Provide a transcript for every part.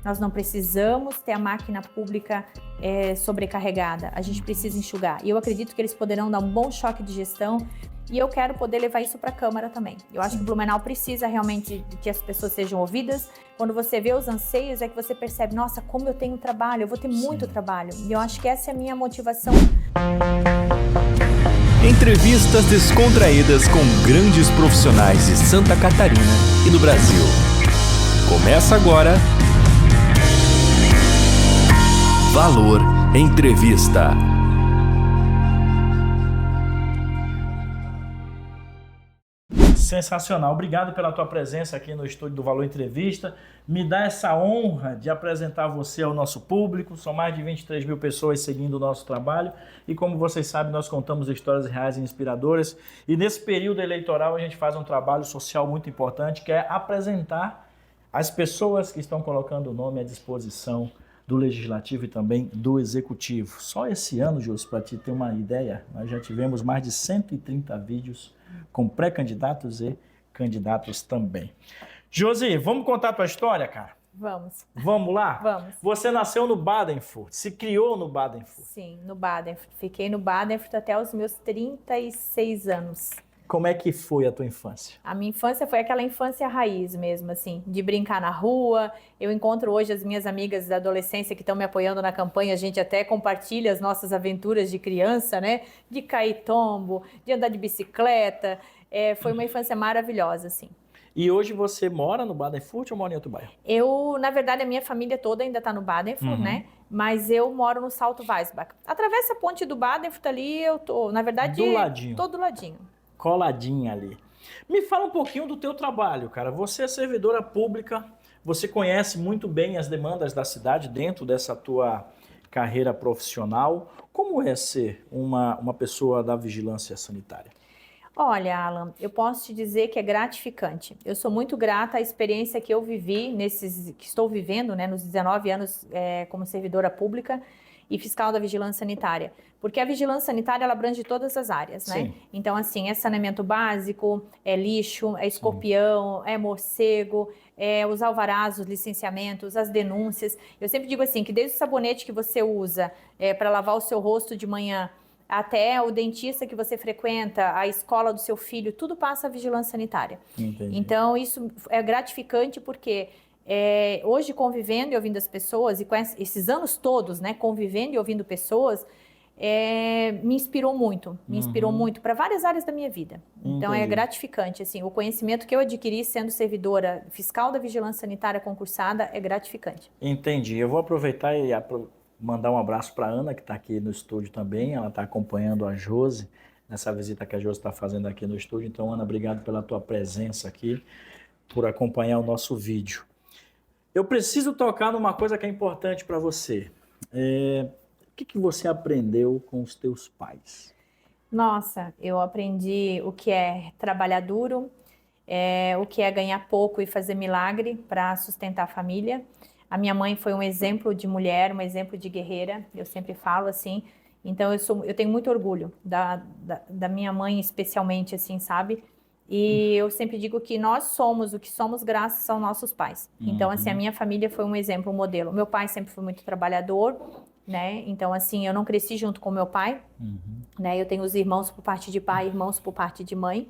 nós não precisamos ter a máquina pública sobrecarregada, a gente precisa enxugar. E eu acredito que eles poderão dar um bom choque de gestão e eu quero poder levar isso para a Câmara também. Eu acho que Blumenau precisa realmente de que as pessoas sejam ouvidas. Quando você vê os anseios, é que você percebe, nossa, como eu tenho trabalho, eu vou ter muito trabalho. E eu acho que essa é a minha motivação. Entrevistas descontraídas com grandes profissionais de Santa Catarina e do Brasil. Começa agora Valor Entrevista. Sensacional, obrigado pela tua presença aqui no estúdio do Valor Entrevista. Me dá essa honra de apresentar você ao nosso público. São mais de 23 mil pessoas seguindo o nosso trabalho e, como vocês sabem, nós contamos histórias reais e inspiradoras. E nesse período eleitoral a gente faz um trabalho social muito importante, que é apresentar as pessoas que estão colocando o nome à disposição do Legislativo e também do Executivo. Só esse ano, Jus, para te ter uma ideia, nós já tivemos mais de 130 vídeos com pré-candidatos e candidatos também. Josi, vamos contar a tua história, cara? Vamos. Vamos lá? Vamos. Você nasceu no Badenfurt, se criou no Badenfurt. Sim, no Badenfurt. Fiquei no Badenfurt até os meus 36 anos. Como é que foi a tua infância? A minha infância foi aquela infância raiz mesmo, assim, de brincar na rua. Eu encontro hoje as minhas amigas da adolescência que estão me apoiando na campanha. A gente até compartilha as nossas aventuras de criança, né? De cair tombo, de andar de bicicleta. Foi uma infância maravilhosa, assim. E hoje você mora no Badenfurt ou mora em outro bairro? Eu, na verdade, a minha família toda ainda está no Badenfurt, né? Mas eu moro no Salto Weissbach. Atravessa a ponte do Badenfurt ali, eu tô, na verdade... Do ladinho. Todo ladinho. Coladinha ali. Me fala um pouquinho do teu trabalho, cara. Você é servidora pública, você conhece muito bem as demandas da cidade dentro dessa tua carreira profissional. Como é ser uma pessoa da vigilância sanitária? Olha, Alan, eu posso te dizer que é gratificante. Eu sou muito grata à experiência que eu vivi, que estou vivendo, né, nos 19 anos como servidora pública e fiscal da vigilância sanitária. Porque a vigilância sanitária, ela abrange todas as áreas, né? Sim. Então, assim, é saneamento básico, é lixo, é escorpião, é morcego, é os alvarás, os licenciamentos, as denúncias. Eu sempre digo assim, que desde o sabonete que você usa para lavar o seu rosto de manhã, até o dentista que você frequenta, a escola do seu filho, tudo passa a vigilância sanitária. Entendi. Então, isso é gratificante porque... hoje convivendo e ouvindo as pessoas, e com esses anos todos, né, convivendo e ouvindo pessoas, me inspirou muito para várias áreas da minha vida. Então é gratificante, assim, o conhecimento que eu adquiri sendo servidora fiscal da vigilância sanitária concursada é gratificante. Entendi. Eu vou aproveitar e mandar um abraço para a Ana, que está aqui no estúdio também. Ela está acompanhando a Josi nessa visita que a Josi está fazendo aqui no estúdio. Então, Ana, obrigado pela tua presença aqui, por acompanhar o nosso vídeo. Eu preciso tocar numa coisa que é importante para você. O que você aprendeu com os teus pais? Nossa, eu aprendi o que é trabalhar duro, o que é ganhar pouco e fazer milagre para sustentar a família. A minha mãe foi um exemplo de mulher, um exemplo de guerreira, eu sempre falo assim. Então eu tenho muito orgulho da minha mãe especialmente, assim, sabe? E eu sempre digo que nós somos o que somos graças aos nossos pais. Então, assim, a minha família foi um exemplo, um modelo. Meu pai sempre foi muito trabalhador, né? Então, assim, eu não cresci junto com meu pai, né? Eu tenho os irmãos por parte de pai, irmãos por parte de mãe.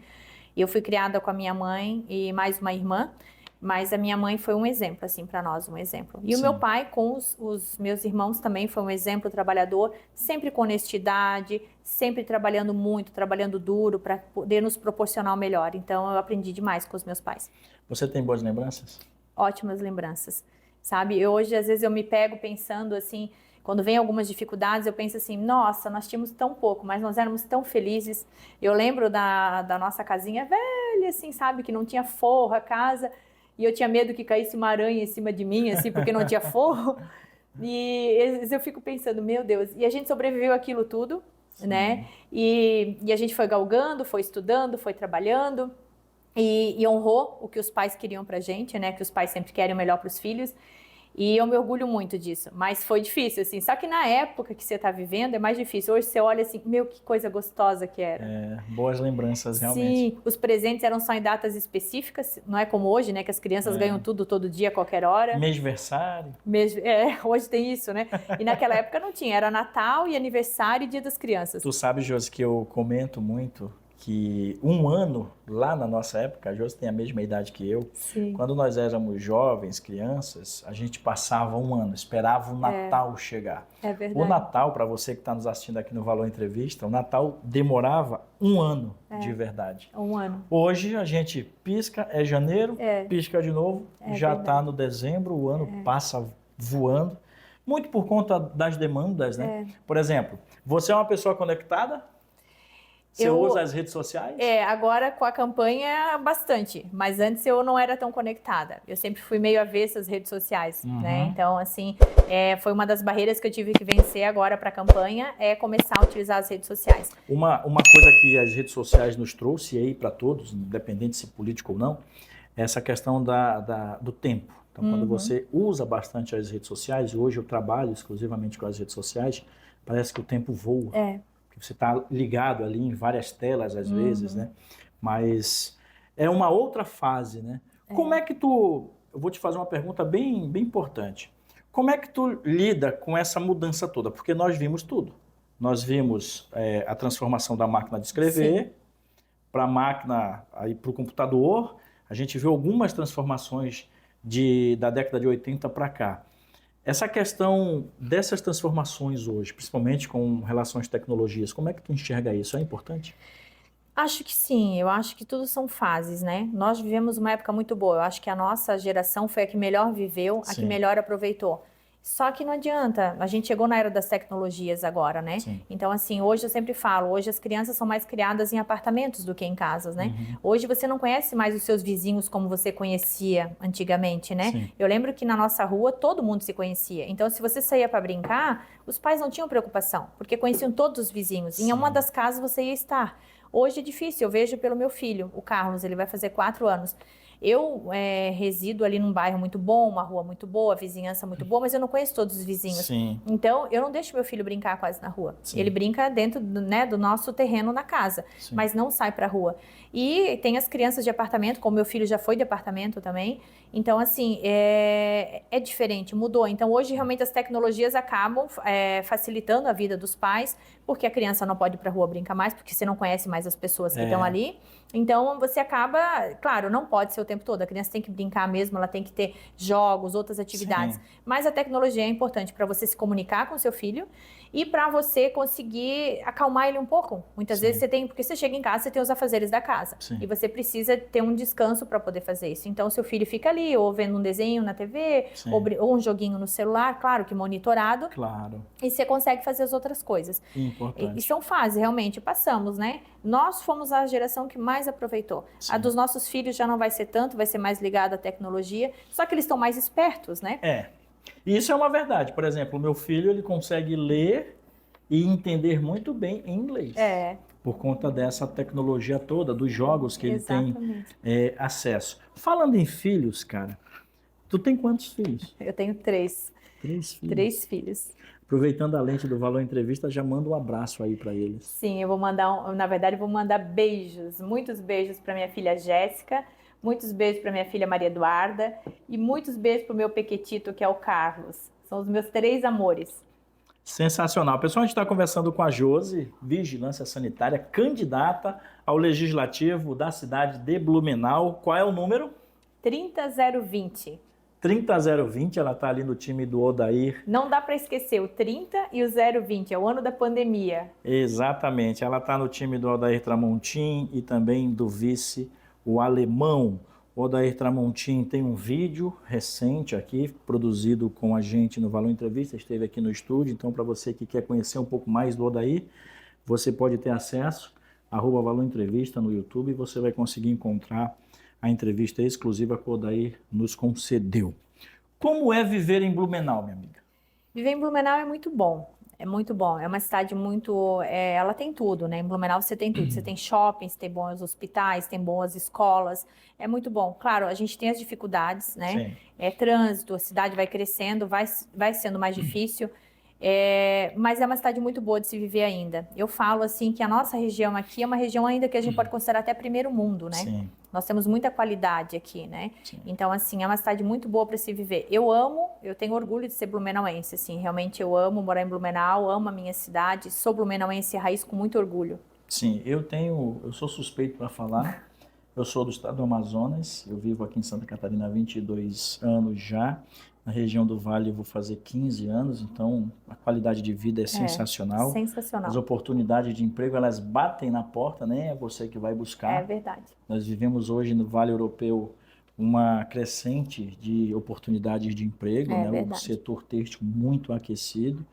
Eu fui criada com a minha mãe e mais uma irmã, mas a minha mãe foi um exemplo, assim, para nós, um exemplo. E o meu pai, com os meus irmãos também, foi um exemplo trabalhador, sempre com honestidade, sempre trabalhando muito, trabalhando duro para poder nos proporcionar o melhor. Então, eu aprendi demais com os meus pais. Você tem boas lembranças? Ótimas lembranças, sabe? Hoje, às vezes, eu me pego pensando, assim, quando vem algumas dificuldades, eu penso assim, nossa, nós tínhamos tão pouco, mas nós éramos tão felizes. Eu lembro da nossa casinha velha, assim, sabe? Que não tinha forro, a casa... E eu tinha medo que caísse uma aranha em cima de mim, assim, porque não tinha forro. E às vezes eu fico pensando, meu Deus. E a gente sobreviveu àquilo tudo, né? E a gente foi galgando, foi estudando, foi trabalhando. E honrou o que os pais queriam pra gente, né? Que os pais sempre querem o melhor para os filhos. E eu me orgulho muito disso, mas foi difícil, assim. Só que na época que você está vivendo é mais difícil. Hoje você olha assim, meu, que coisa gostosa que era. Boas lembranças, realmente. Sim, os presentes eram só em datas específicas, não é como hoje, né? Que as crianças ganham tudo todo dia, a qualquer hora. Mêsversário. Hoje tem isso, né? E naquela época não tinha, era Natal e aniversário e Dia das Crianças. Tu sabe, Josi, que eu comento muito que um ano, lá na nossa época, a Josi tem a mesma idade que eu, Sim. quando nós éramos jovens, crianças, a gente passava um ano, esperava o Natal chegar. É verdade. O Natal, para você que está nos assistindo aqui no Valor Entrevista, o Natal demorava um ano de verdade. Um ano. Hoje a gente pisca, é janeiro, pisca de novo, já está no dezembro, o ano passa voando. Muito por conta das demandas, né? Por exemplo, você é uma pessoa conectada? Você usa as redes sociais? Agora com a campanha bastante, mas antes eu não era tão conectada. Eu sempre fui meio avessa às redes sociais, né? Então, assim, foi uma das barreiras que eu tive que vencer agora para a campanha, é começar a utilizar as redes sociais. Uma coisa que as redes sociais nos trouxe aí para todos, independente se político ou não, é essa questão do tempo. Então, quando você usa bastante as redes sociais, e hoje eu trabalho exclusivamente com as redes sociais, parece que o tempo voa. Você está ligado ali em várias telas às vezes, né? Mas é uma outra fase, né? Como é que tu... Eu vou te fazer uma pergunta bem, bem importante. Como é que tu lida com essa mudança toda? Porque nós vimos tudo. Nós vimos a transformação da máquina de escrever para a máquina, aí para o computador. A gente viu algumas transformações da década de 80 para cá. Essa questão dessas transformações hoje, principalmente com relação às tecnologias, como é que tu enxerga isso? É importante? Acho que sim, eu acho que tudo são fases, né? Nós vivemos uma época muito boa, eu acho que a nossa geração foi a que melhor viveu, a que melhor aproveitou. Só que não adianta, a gente chegou na era das tecnologias agora, né? Sim. Então, assim, hoje eu sempre falo, hoje as crianças são mais criadas em apartamentos do que em casas, né? Hoje você não conhece mais os seus vizinhos como você conhecia antigamente, né? Sim. Eu lembro que na nossa rua todo mundo se conhecia. Então, se você saía para brincar, os pais não tinham preocupação, porque conheciam todos os vizinhos. Em uma das casas você ia estar. Hoje é difícil, eu vejo pelo meu filho, o Carlos, ele vai fazer 4 anos. Eu resido ali num bairro muito bom, uma rua muito boa, vizinhança muito boa, mas eu não conheço todos os vizinhos. Sim. Então, eu não deixo meu filho brincar quase na rua. Sim. Ele brinca dentro do nosso terreno na casa, mas não sai pra rua. E tem as crianças de apartamento, como meu filho já foi de apartamento também. Então, assim, é diferente, mudou. Então, hoje, realmente, as tecnologias acabam facilitando a vida dos pais, porque a criança não pode ir pra rua brincar mais, porque você não conhece mais as pessoas que estão ali. Então, você acaba... Claro, não pode ser o tempo todo. A criança tem que brincar mesmo, ela tem que ter jogos, outras atividades. Sim. Mas a tecnologia é importante para você se comunicar com seu filho e para você conseguir acalmar ele um pouco. Muitas vezes você tem... Porque você chega em casa, você tem os afazeres da casa. Sim. E você precisa ter um descanso para poder fazer isso. Então, seu filho fica ali, ou vendo um desenho na TV, ou um joguinho no celular, claro que monitorado. Claro. E você consegue fazer as outras coisas. Importante. E são fases, realmente, passamos, né? Nós fomos a geração que mais aproveitou. Sim. A dos nossos filhos já não vai ser tanto, vai ser mais ligada à tecnologia, só que eles estão mais espertos, né? E isso é uma verdade. Por exemplo, o meu filho, ele consegue ler e entender muito bem em inglês. Por conta dessa tecnologia toda, dos jogos que ele tem acesso. Falando em filhos, cara, tu tem quantos filhos? Eu tenho 3. 3 filhos. 3 filhos. Aproveitando a lente do Valor Entrevista, já manda um abraço aí para eles. Sim, eu vou mandar, na verdade, eu vou mandar beijos, muitos beijos para minha filha Jéssica, muitos beijos para minha filha Maria Eduarda e muitos beijos para o meu pequetito, que é o Carlos. São os meus 3 amores. Sensacional. Pessoal, a gente está conversando com a Josi, Vigilância Sanitária, candidata ao Legislativo da cidade de Blumenau. Qual é o número? 30020. 30020, ela está ali no time do Odair. Não dá para esquecer o 30 e o 020, é o ano da pandemia. Exatamente, ela está no time do Odair Tramontim e também do vice, o Alemão. O Odair Tramontim tem um vídeo recente aqui, produzido com a gente no Valor Entrevista, esteve aqui no estúdio, então para você que quer conhecer um pouco mais do Odair, você pode ter acesso, @Valor Entrevista no YouTube, e você vai conseguir encontrar a entrevista exclusiva que o Odair nos concedeu. Como é viver em Blumenau, minha amiga? Viver em Blumenau é muito bom. É muito bom. É uma cidade muito. Ela tem tudo, né? Em Blumenau você tem tudo. Você tem shoppings, tem bons hospitais, tem boas escolas. É muito bom. Claro, a gente tem as dificuldades, né? Sim. É trânsito, a cidade vai crescendo, vai sendo mais difícil. Mas é uma cidade muito boa de se viver ainda. Eu falo assim que a nossa região aqui é uma região ainda que a gente pode considerar até primeiro mundo, né? Sim. Nós temos muita qualidade aqui, né? Sim. Então, assim, é uma cidade muito boa para se viver. Eu tenho orgulho de ser blumenauense, assim, realmente eu amo morar em Blumenau, amo a minha cidade, sou blumenauense raiz com muito orgulho. Sim, eu sou suspeito para falar. Eu sou do estado do Amazonas, eu vivo aqui em Santa Catarina há 22 anos já. Na região do Vale eu vou fazer 15 anos, então a qualidade de vida é sensacional. Sensacional. As oportunidades de emprego, elas batem na porta, né? É você que vai buscar. É verdade. Nós vivemos hoje no Vale Europeu uma crescente de oportunidades de emprego, né? Verdade. O setor têxtil muito aquecido.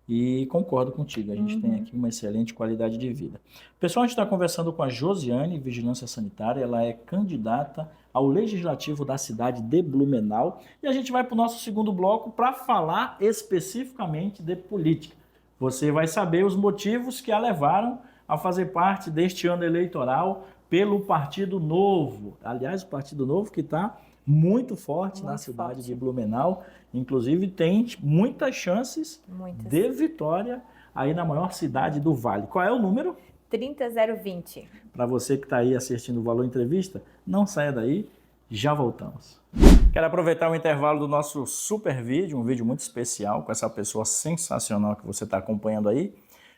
E concordo contigo, a gente tem aqui uma excelente qualidade de vida. Pessoal, a gente está conversando com a Josiane, Vigilância Sanitária, ela é candidata ao Legislativo da cidade de Blumenau. E a gente vai para o nosso segundo bloco para falar especificamente de política. Você vai saber os motivos que a levaram a fazer parte deste ano eleitoral pelo Partido Novo. Aliás, o Partido Novo que está muito forte na cidade de Blumenau, inclusive tem muitas chances de vitória aí na maior cidade do Vale. Qual é o número? 30020. Para você que está aí assistindo o Valor Entrevista, não saia daí, já voltamos. Quero aproveitar o intervalo do nosso super vídeo, um vídeo muito especial com essa pessoa sensacional que você está acompanhando aí,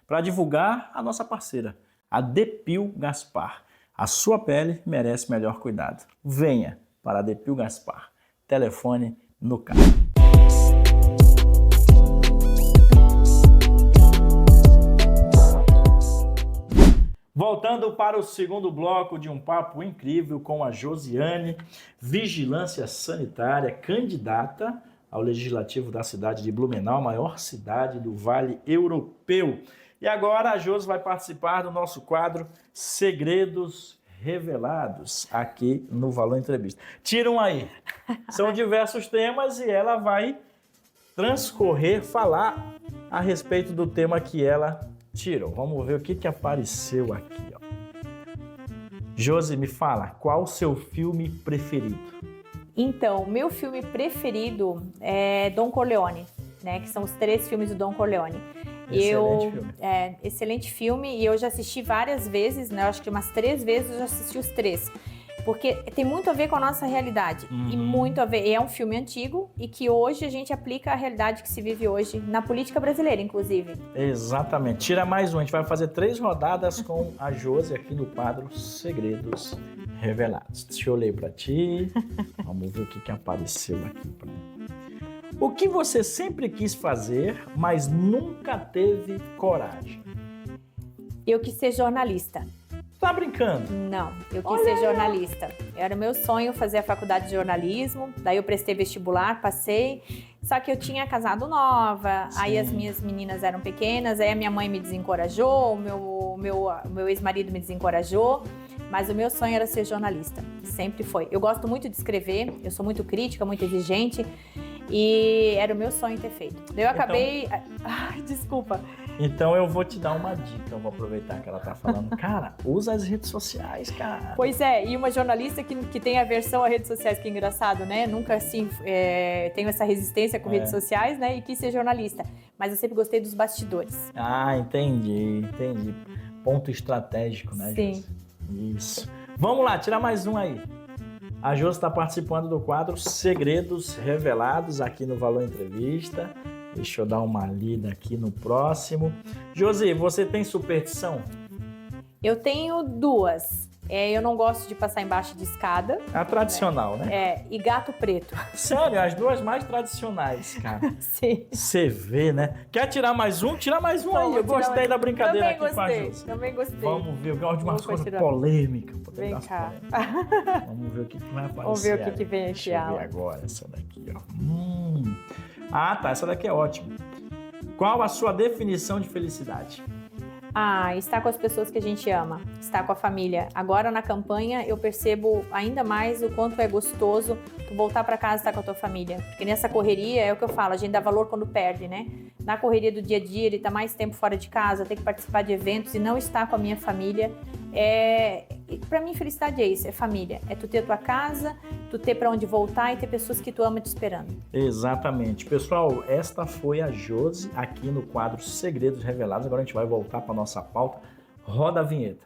para divulgar a nossa parceira, a Depil Gaspar. A sua pele merece melhor cuidado. Venha para a Depil Gaspar. Telefone no carro. Voltando para o segundo bloco de um papo incrível com a Josiane, Vigilância Sanitária, candidata ao Legislativo da cidade de Blumenau, a maior cidade do Vale Europeu. E agora a Josi vai participar do nosso quadro Segredos Revelados, aqui no Valor Entrevista. Tiram aí. São diversos temas e ela vai falar a respeito do tema que ela tirou. Vamos ver o que apareceu aqui. Ó. Josi, me fala, qual o seu filme preferido? Então, meu filme preferido é Don Corleone, né? Que são os 3 filmes do Don Corleone. Excelente filme. Excelente filme e eu já assisti várias vezes, né? Eu acho que umas 3 vezes eu já assisti os 3. Porque tem muito a ver com a nossa realidade. E muito a ver. E é um filme antigo e que hoje a gente aplica a realidade que se vive hoje na política brasileira, inclusive. Exatamente. Tira mais um. A gente vai fazer 3 rodadas com a Josi aqui no quadro Segredos Revelados. Deixa eu ler para ti. Vamos ver o que apareceu aqui para mim. O que você sempre quis fazer, mas nunca teve coragem? Eu quis ser jornalista. Tá brincando? Não, eu quis ser jornalista. Era o meu sonho fazer a faculdade de jornalismo, daí eu prestei vestibular, passei, só que eu tinha casado nova, aí as minhas meninas eram pequenas, aí a minha mãe me desencorajou, o meu ex-marido me desencorajou, mas o meu sonho era ser jornalista, sempre foi. Eu gosto muito de escrever, eu sou muito crítica, muito exigente, e era o meu sonho ter feito. Eu acabei... Ai, desculpa. Então eu vou te dar uma dica, eu vou aproveitar que ela tá falando. Cara, usa as redes sociais, cara. Pois é, e uma jornalista que tem aversão a redes sociais, que é engraçado, né? Nunca, assim, tenho essa resistência com redes sociais, né? E quis ser jornalista. Mas eu sempre gostei dos bastidores. Ah, entendi. Ponto estratégico, né, Sim. Josi? Isso. Vamos lá, tira mais um aí. A Josi está participando do quadro Segredos Revelados aqui no Valor Entrevista. Deixa eu dar uma lida aqui no próximo. Josi, você tem superstição? Eu tenho 2. Eu não gosto de passar embaixo de escada. A tradicional, né? E gato preto. Sério, as 2 mais tradicionais, cara. Sim. Você vê, né? Quer tirar mais um? Tira mais um aí. Eu gostei da brincadeira aqui com a Josi. Também gostei. Vamos ver, eu gosto de umas coisas polêmicas. Vem cá. Vamos ver o que vai aparecer. Vamos ver o que vem aqui. Deixa eu ver agora essa daqui, ó. Ah, tá. Essa daqui é ótima. Qual a sua definição de felicidade? Estar com as pessoas que a gente ama, estar com a família. Agora na campanha eu percebo ainda mais o quanto é gostoso tu voltar para casa e estar com a tua família. Porque nessa correria, é o que eu falo, a gente dá valor quando perde, né? Na correria do dia a dia, ele tá mais tempo fora de casa, ter que participar de eventos e não estar com a minha família. Para mim, felicidade é isso, é família. É tu ter a tua casa, tu ter para onde voltar e ter pessoas que tu ama te esperando. Exatamente. Pessoal, esta foi a Josi aqui no quadro Segredos Revelados. Agora a gente vai voltar para nossa pauta. Roda a vinheta.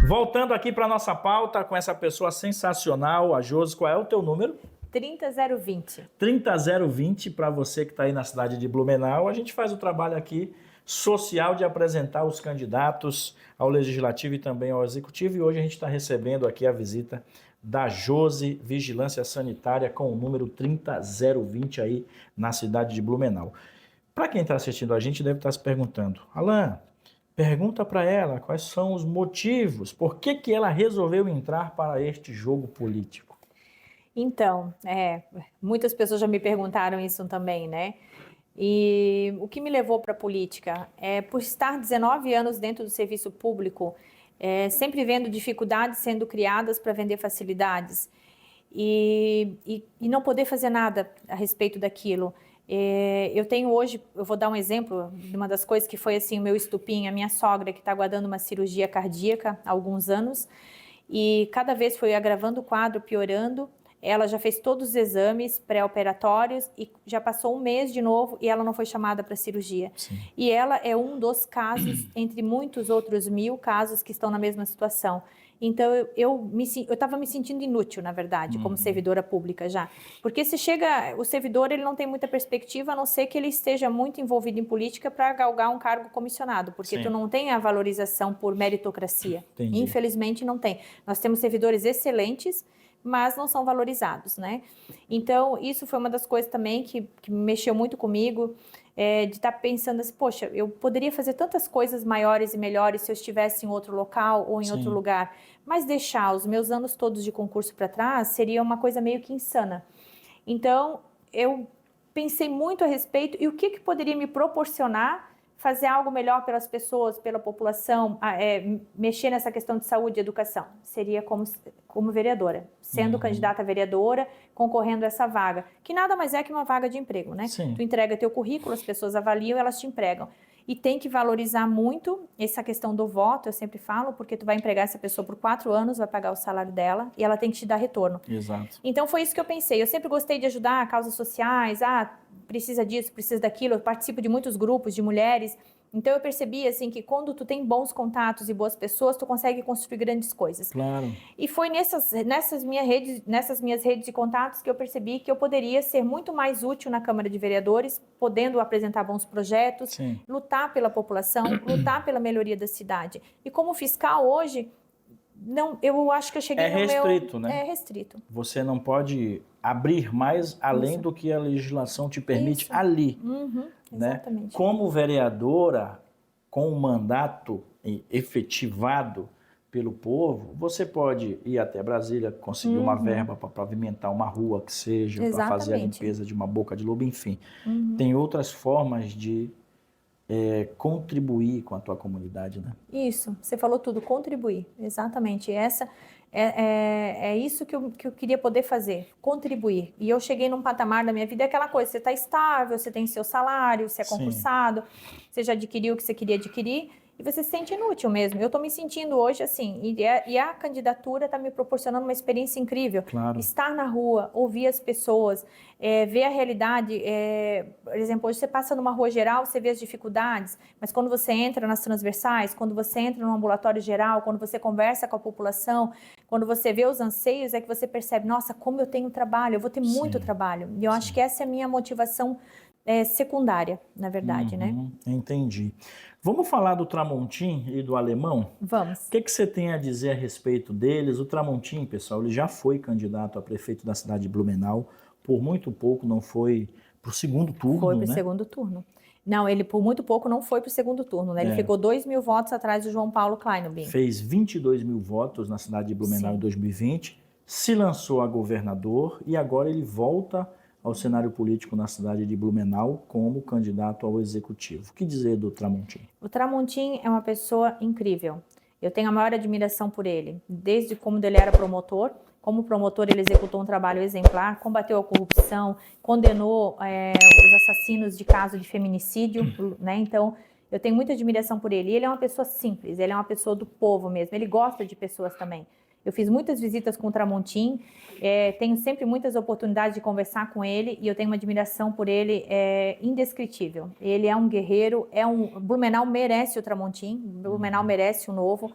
Voltando aqui para nossa pauta com essa pessoa sensacional, a Josi. Qual é o teu número? 30020. 30020 para você que está aí na cidade de Blumenau. A gente faz o trabalho aqui social de apresentar os candidatos ao Legislativo e também ao Executivo. E hoje a gente está recebendo aqui a visita da Josi Vigilância Sanitária com o número 30020 aí na cidade de Blumenau. Para quem está assistindo a gente deve estar se perguntando, Alan, pergunta para ela quais são os motivos, por que ela resolveu entrar para este jogo político? Então, muitas pessoas já me perguntaram isso também, né? E o que me levou para a política é por estar 19 anos dentro do serviço público, sempre vendo dificuldades sendo criadas para vender facilidades e não poder fazer nada a respeito daquilo. Eu tenho hoje, eu vou dar um exemplo de uma das coisas que foi assim, o meu estupim, a minha sogra que está aguardando uma cirurgia cardíaca há alguns anos e cada vez foi agravando o quadro, piorando. Ela já fez todos os exames pré-operatórios e já passou um mês de novo e ela não foi chamada para cirurgia. Sim. E ela é um dos casos, entre muitos outros 1000 casos que estão na mesma situação. Então, eu estava me sentindo inútil, na verdade, como servidora pública já. Porque se chega, o servidor ele não tem muita perspectiva, a não ser que ele esteja muito envolvido em política para galgar um cargo comissionado, porque Sim. tu não tem a valorização por meritocracia. Entendi. Infelizmente, não tem. Nós temos servidores excelentes, mas não são valorizados, né? Então, isso foi uma das coisas também que mexeu muito comigo, de estar pensando assim, poxa, eu poderia fazer tantas coisas maiores e melhores se eu estivesse em outro local ou em Sim. outro lugar, mas deixar os meus anos todos de concurso para trás seria uma coisa meio que insana. Então, eu pensei muito a respeito e o que poderia me proporcionar fazer algo melhor pelas pessoas, pela população, mexer nessa questão de saúde e educação. Seria como vereadora, sendo candidata a vereadora, concorrendo a essa vaga, que nada mais é que uma vaga de emprego, né? Sim. Tu entrega teu currículo, as pessoas avaliam, elas te empregam. E tem que valorizar muito essa questão do voto, eu sempre falo, porque tu vai empregar essa pessoa por 4 anos, vai pagar o salário dela e ela tem que te dar retorno. Exato. Então foi isso que eu pensei. Eu sempre gostei de ajudar causas sociais, precisa disso, precisa daquilo. Eu participo de muitos grupos de mulheres. Então eu percebi assim que quando tu tem bons contatos e boas pessoas, tu consegue construir grandes coisas. Claro. E foi nessas minhas redes de contatos que eu percebi que eu poderia ser muito mais útil na Câmara de Vereadores, podendo apresentar bons projetos, Sim. lutar pela população, lutar pela melhoria da cidade. E como fiscal hoje, não, eu acho que eu cheguei no restrito, meu... né? É restrito. Você não pode abrir mais além do que a legislação te permite Isso. ali. Né? Exatamente. Como vereadora, com um mandato efetivado pelo povo, você pode ir até Brasília, conseguir uma verba para pavimentar uma rua que seja, para fazer a limpeza de uma boca de lobo, enfim. Tem outras formas de contribuir com a tua comunidade, né? Isso, você falou tudo, contribuir, exatamente. Essa é isso que eu queria poder fazer, contribuir. E eu cheguei num patamar da minha vida, é aquela coisa, você está estável, você tem seu salário, você é concursado, você já adquiriu o que você queria adquirir, e você se sente inútil mesmo. Eu estou me sentindo hoje assim, e a candidatura está me proporcionando uma experiência incrível. Claro. Estar na rua, ouvir as pessoas, ver a realidade. Por exemplo, hoje você passa numa rua geral, você vê as dificuldades, mas quando você entra nas transversais, quando você entra no ambulatório geral, quando você conversa com a população, quando você vê os anseios, é que você percebe, nossa, como eu tenho trabalho, eu vou ter muito trabalho. E eu acho que essa é a minha motivação secundária, na verdade, né? Entendi. Vamos falar do Tramontim e do Alemão? Vamos. O que você tem a dizer a respeito deles? O Tramontim, pessoal, ele já foi candidato a prefeito da cidade de Blumenau, por muito pouco não foi para o segundo turno, Foi para o né? segundo turno. Não, ele por muito pouco não foi para o segundo turno, né? Ele ficou 2.000 votos atrás do João Paulo Kleinobin. Fez 22 mil votos na cidade de Blumenau em 2020, se lançou a governador e agora ele volta ao cenário político na cidade de Blumenau como candidato ao executivo. O que dizer do Tramontim? O Tramontim é uma pessoa incrível. Eu tenho a maior admiração por ele, desde como ele era promotor. Como promotor, ele executou um trabalho exemplar, combateu a corrupção, condenou os assassinos de caso de feminicídio, né? Então, eu tenho muita admiração por ele. E ele é uma pessoa simples, ele é uma pessoa do povo mesmo, ele gosta de pessoas também. Eu fiz muitas visitas com o Tramontim, tenho sempre muitas oportunidades de conversar com ele e eu tenho uma admiração por ele indescritível. Ele é um guerreiro, Blumenau merece o Tramontim, Blumenau merece o Novo.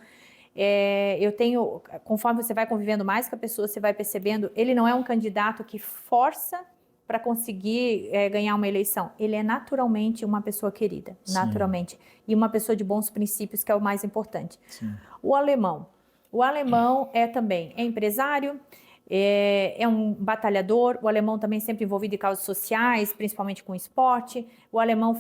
Conforme você vai convivendo mais com a pessoa, você vai percebendo, ele não é um candidato que força para conseguir ganhar uma eleição. Ele é naturalmente uma pessoa querida, Sim. naturalmente. E uma pessoa de bons princípios, que é o mais importante. Sim. O alemão é empresário, é um batalhador. O alemão também sempre envolvido em causas sociais, principalmente com esporte. O alemão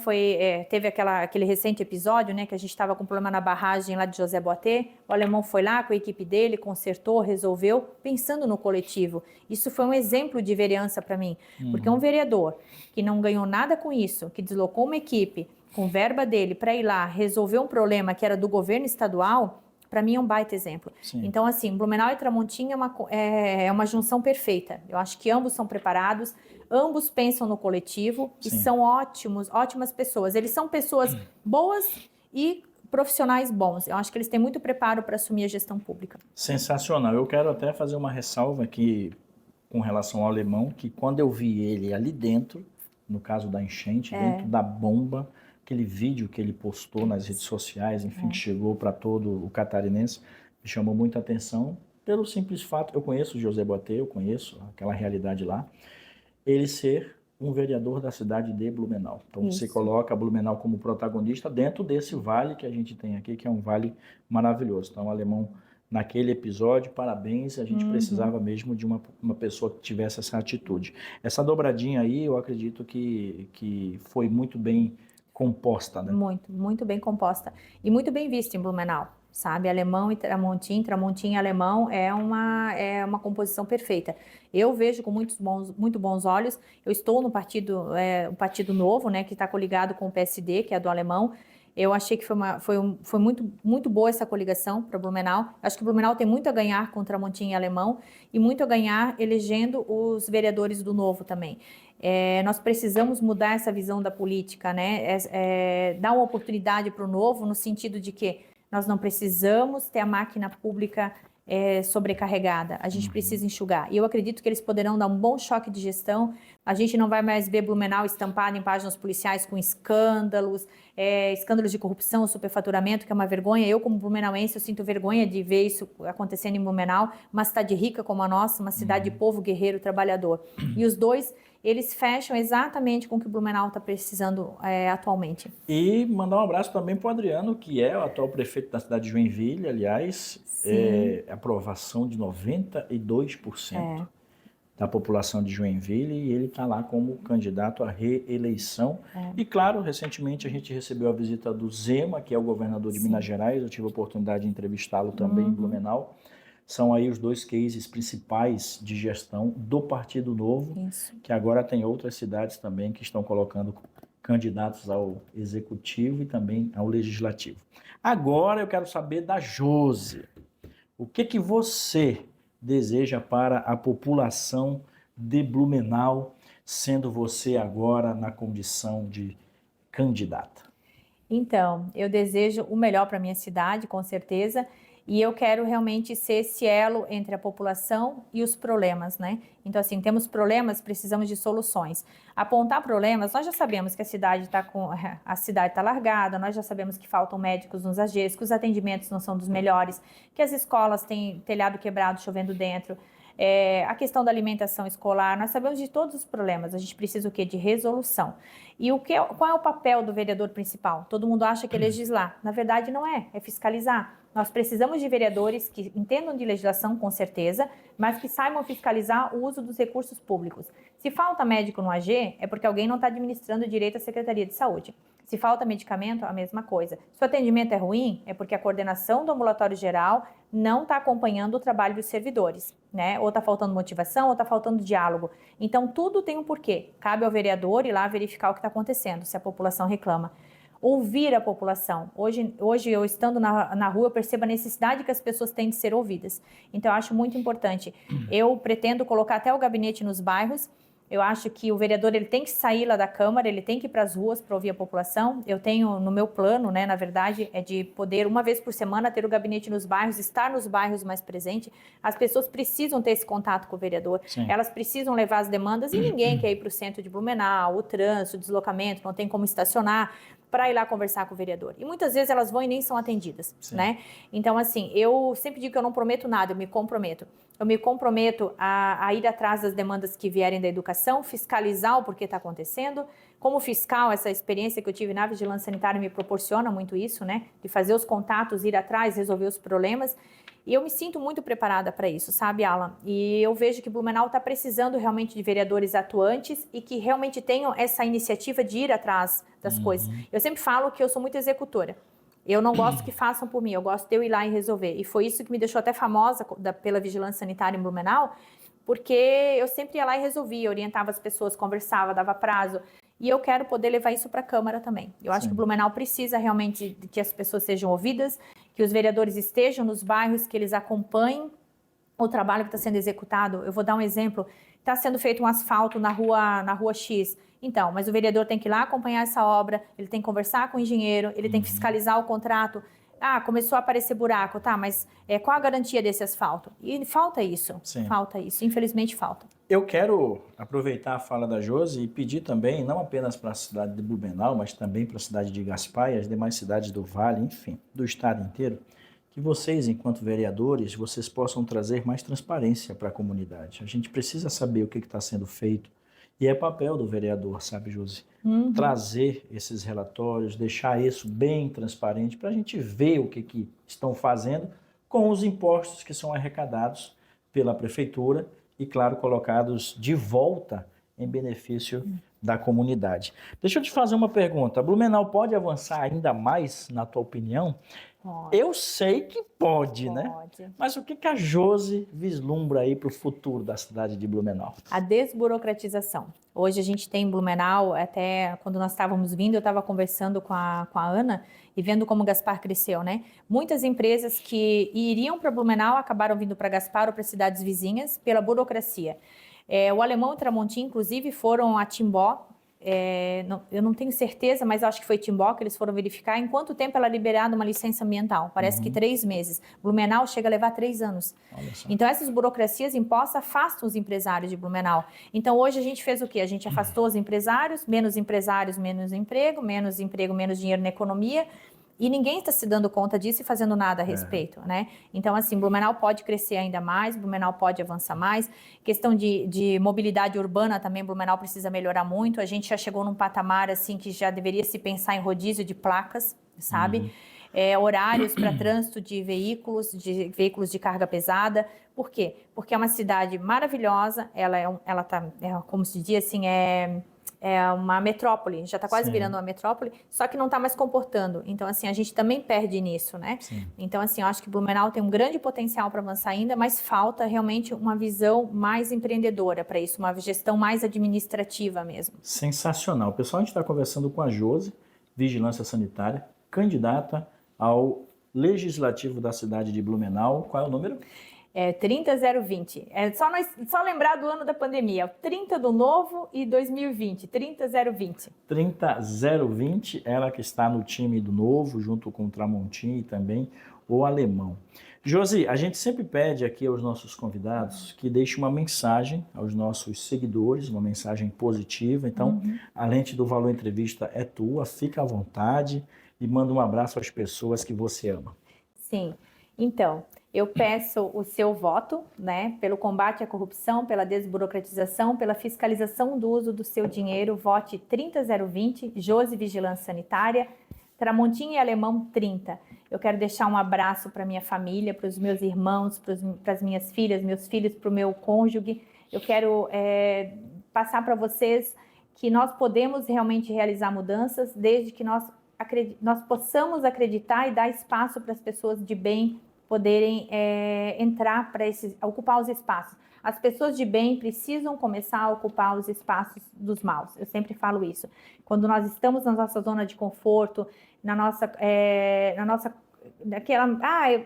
teve aquele recente episódio, né, que a gente estava com problema na barragem lá de José Boatê. O alemão foi lá com a equipe dele, consertou, resolveu, pensando no coletivo. Isso foi um exemplo de vereança para mim, porque um vereador que não ganhou nada com isso, que deslocou uma equipe com verba dele para ir lá resolver um problema que era do governo estadual, para mim é um baita exemplo. Sim. Então, assim, Blumenau e Tramontim é uma junção perfeita. Eu acho que ambos são preparados, ambos pensam no coletivo Sim. e são ótimas pessoas. Eles são pessoas boas e profissionais bons. Eu acho que eles têm muito preparo para assumir a gestão pública. Sensacional. Eu quero até fazer uma ressalva aqui com relação ao alemão, que quando eu vi ele ali dentro, no caso da enchente, dentro da bomba, aquele vídeo que ele postou nas redes sociais, enfim, que chegou para todo o catarinense, me chamou muita atenção pelo simples fato, eu conheço o José Boatê, eu conheço aquela realidade lá, ele ser um vereador da cidade de Blumenau. Então Isso. Você coloca Blumenau como protagonista dentro desse vale que a gente tem aqui, que é um vale maravilhoso. Então, o alemão, naquele episódio, parabéns, a gente precisava mesmo de uma pessoa que tivesse essa atitude. Essa dobradinha aí, eu acredito que foi muito bem composta, né? Muito bem composta. E muito bem vista em Blumenau, sabe? Alemão e Tramontim, Tramontim e alemão é uma composição perfeita. Eu vejo com muito bons olhos. Eu estou no o Partido Novo, né, que está coligado com o PSD, que é do alemão. Eu achei que foi muito boa essa coligação para Blumenau. Acho que Blumenau tem muito a ganhar com Tramontim e alemão e muito a ganhar elegendo os vereadores do Novo também. Nós precisamos mudar essa visão da política, né? Dar uma oportunidade para o Novo no sentido de que nós não precisamos ter a máquina pública sobrecarregada, a gente precisa enxugar. E eu acredito que eles poderão dar um bom choque de gestão. A gente não vai mais ver Blumenau estampado em páginas policiais com escândalos de corrupção, superfaturamento, que é uma vergonha. Eu, como blumenauense, eu sinto vergonha de ver isso acontecendo em Blumenau, uma cidade rica como a nossa, uma cidade de povo guerreiro, trabalhador. E os dois, eles fecham exatamente com o que o Blumenau está precisando atualmente. E mandar um abraço também para o Adriano, que é o atual prefeito da cidade de Joinville, aliás, aprovação de 92% da população de Joinville, e ele está lá como candidato à reeleição. E claro, recentemente a gente recebeu a visita do Zema, que é o governador de Minas Gerais, eu tive a oportunidade de entrevistá-lo também em Blumenau. São aí os dois cases principais de gestão do Partido Novo, que agora tem outras cidades também que estão colocando candidatos ao Executivo e também ao Legislativo. Agora eu quero saber da Josi. O que você deseja para a população de Blumenau, sendo você agora na condição de candidata? Então, eu desejo o melhor para a minha cidade, com certeza. E eu quero realmente ser esse elo entre a população e os problemas, né? Então, assim, temos problemas, precisamos de soluções. Apontar problemas, nós já sabemos que a cidade está largada, nós já sabemos que faltam médicos nos AGs, que os atendimentos não são dos melhores, que as escolas têm telhado quebrado, chovendo dentro. A questão da alimentação escolar, nós sabemos de todos os problemas, a gente precisa o quê? De resolução. E qual é o papel do vereador principal? Todo mundo acha que é legislar, na verdade não é fiscalizar. Nós precisamos de vereadores que entendam de legislação, com certeza, mas que saibam fiscalizar o uso dos recursos públicos. Se falta médico no AG, é porque alguém não está administrando direito à Secretaria de Saúde. Se falta medicamento, a mesma coisa. Se o atendimento é ruim, é porque a coordenação do ambulatório geral não está acompanhando o trabalho dos servidores, né? Ou está faltando motivação, ou está faltando diálogo. Então, tudo tem um porquê. Cabe ao vereador ir lá verificar o que está acontecendo, se a população reclama. Ouvir a população. Hoje eu estando na rua, eu percebo a necessidade que as pessoas têm de ser ouvidas. Então, eu acho muito importante. Eu pretendo colocar até o gabinete nos bairros. Eu acho que o vereador ele tem que sair lá da Câmara, ele tem que ir para as ruas para ouvir a população. Eu tenho no meu plano, né, na verdade, é de poder, uma vez por semana, ter o gabinete nos bairros, estar nos bairros mais presente. As pessoas precisam ter esse contato com o vereador. Sim. Elas precisam levar as demandas e ninguém quer ir para o centro de Blumenau, o trânsito, o deslocamento, não tem como estacionar para ir lá conversar com o vereador. E muitas vezes elas vão e nem são atendidas, né? Então, assim, eu sempre digo que eu não prometo nada, eu me comprometo. Eu me comprometo a ir atrás das demandas que vierem da educação, fiscalizar o porquê está acontecendo. Como fiscal, essa experiência que eu tive na vigilância sanitária me proporciona muito isso, né? De fazer os contatos, ir atrás, resolver os problemas. E eu me sinto muito preparada para isso, sabe, Alan? E eu vejo que Blumenau está precisando realmente de vereadores atuantes e que realmente tenham essa iniciativa de ir atrás das coisas. Eu sempre falo que eu sou muito executora. Eu não gosto que façam por mim, eu gosto de eu ir lá e resolver. E foi isso que me deixou até famosa pela vigilância sanitária em Blumenau, porque eu sempre ia lá e resolvia, orientava as pessoas, conversava, dava prazo. E eu quero poder levar isso para a Câmara também. Eu acho que Blumenau precisa realmente de que as pessoas sejam ouvidas, que os vereadores estejam nos bairros, que eles acompanhem o trabalho que está sendo executado. Eu vou dar um exemplo. Está sendo feito um asfalto na rua X. Então, mas o vereador tem que ir lá acompanhar essa obra, ele tem que conversar com o engenheiro, ele tem que fiscalizar o contrato. Ah, começou a aparecer buraco, tá, mas qual a garantia desse asfalto? E falta isso, infelizmente falta. Eu quero aproveitar a fala da Josi e pedir também, não apenas para a cidade de Blumenau, mas também para a cidade de Gaspar e as demais cidades do Vale, enfim, do estado inteiro, que vocês, enquanto vereadores, vocês possam trazer mais transparência para a comunidade. A gente precisa saber o que está sendo feito e é papel do vereador, sabe, Josi? Trazer esses relatórios, deixar isso bem transparente para a gente ver o que estão fazendo com os impostos que são arrecadados pela prefeitura e, claro, colocados de volta em benefício da comunidade. Deixa eu te fazer uma pergunta. Blumenau pode avançar ainda mais, na tua opinião? Pode. Eu sei que pode, né? Mas o que a Josi vislumbra aí para o futuro da cidade de Blumenau? A desburocratização. Hoje a gente tem em Blumenau, até quando nós estávamos vindo, eu estava conversando com a Ana e vendo como Gaspar cresceu, né? Muitas empresas que iriam para Blumenau acabaram vindo para Gaspar ou para cidades vizinhas pela burocracia. O Alemão e o Tramontim, inclusive, foram a Timbó. Eu não tenho certeza, mas eu acho que foi Timbó que eles foram verificar em quanto tempo ela é liberada uma licença ambiental. Parece que 3 meses. Blumenau chega a levar 3 anos. Então essas burocracias impostas afastam os empresários de Blumenau. Então hoje a gente fez o quê? A gente afastou os empresários, menos emprego, menos dinheiro na economia. E ninguém está se dando conta disso e fazendo nada a respeito, né? Então, assim, Blumenau pode crescer ainda mais, Blumenau pode avançar mais. Questão de mobilidade urbana também, Blumenau precisa melhorar muito. A gente já chegou num patamar, assim, que já deveria se pensar em rodízio de placas, sabe? Horários para trânsito de veículos de carga pesada. Por quê? Porque é uma cidade maravilhosa, ela tá, como se diz assim, é uma metrópole, já está quase virando uma metrópole, só que não está mais comportando. Então, assim, a gente também perde nisso, né? Então, assim, eu acho que Blumenau tem um grande potencial para avançar ainda, mas falta realmente uma visão mais empreendedora para isso, uma gestão mais administrativa mesmo. Sensacional. Pessoal, a gente está conversando com a Josi, Vigilância Sanitária, candidata ao Legislativo da cidade de Blumenau. Qual é o número? 30020. Só lembrar do ano da pandemia. 30 do novo e 2020. 30020. 30020, ela que está no time do novo, junto com o Tramontim e também o Alemão. Josi, a gente sempre pede aqui aos nossos convidados que deixe uma mensagem aos nossos seguidores, uma mensagem positiva. Então, a lente do Valor Entrevista é tua, fica à vontade e manda um abraço às pessoas que você ama. Sim, então, eu peço o seu voto, né, pelo combate à corrupção, pela desburocratização, pela fiscalização do uso do seu dinheiro. Vote 30020, Josi Vigilância Sanitária, Tramontim e Alemão 30. Eu quero deixar um abraço para minha família, para os meus irmãos, para as minhas filhas, meus filhos, para o meu cônjuge. Eu quero passar para vocês que nós podemos realmente realizar mudanças desde que nós possamos acreditar e dar espaço para as pessoas de bem poderem entrar ocupar os espaços. As pessoas de bem precisam começar a ocupar os espaços dos maus. Eu sempre falo isso. Quando nós estamos na nossa zona de conforto,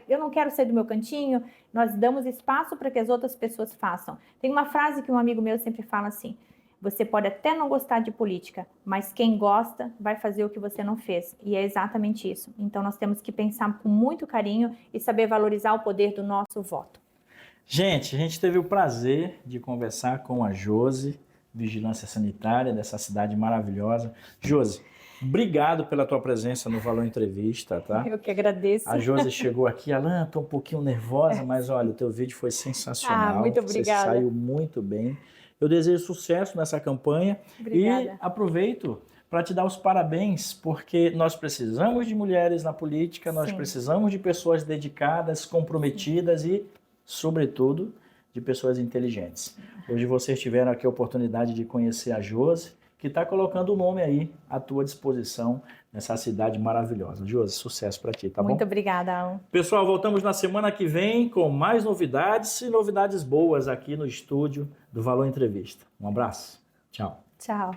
eu não quero sair do meu cantinho, nós damos espaço para que as outras pessoas façam. Tem uma frase que um amigo meu sempre fala assim: você pode até não gostar de política, mas quem gosta vai fazer o que você não fez. E é exatamente isso. Então nós temos que pensar com muito carinho e saber valorizar o poder do nosso voto. Gente, a gente teve o prazer de conversar com a Josi, vigilância sanitária dessa cidade maravilhosa. Josi, obrigado pela tua presença no Valor Entrevista, tá? Eu que agradeço. A Josi chegou aqui, Alan, tô um pouquinho nervosa, mas olha, o teu vídeo foi sensacional. Muito obrigada. Você saiu muito bem. Eu desejo sucesso nessa campanha. Obrigada. E aproveito para te dar os parabéns, porque nós precisamos de mulheres na política, nós Sim. precisamos de pessoas dedicadas, comprometidas e, sobretudo, de pessoas inteligentes. Hoje vocês tiveram aqui a oportunidade de conhecer a Josi, que está colocando o nome aí à tua disposição nessa cidade maravilhosa. Josi, sucesso para ti, tá bom? Muito obrigada, Alan. Pessoal, voltamos na semana que vem com mais novidades e novidades boas aqui no estúdio do Valor Entrevista. Um abraço. Tchau. Tchau.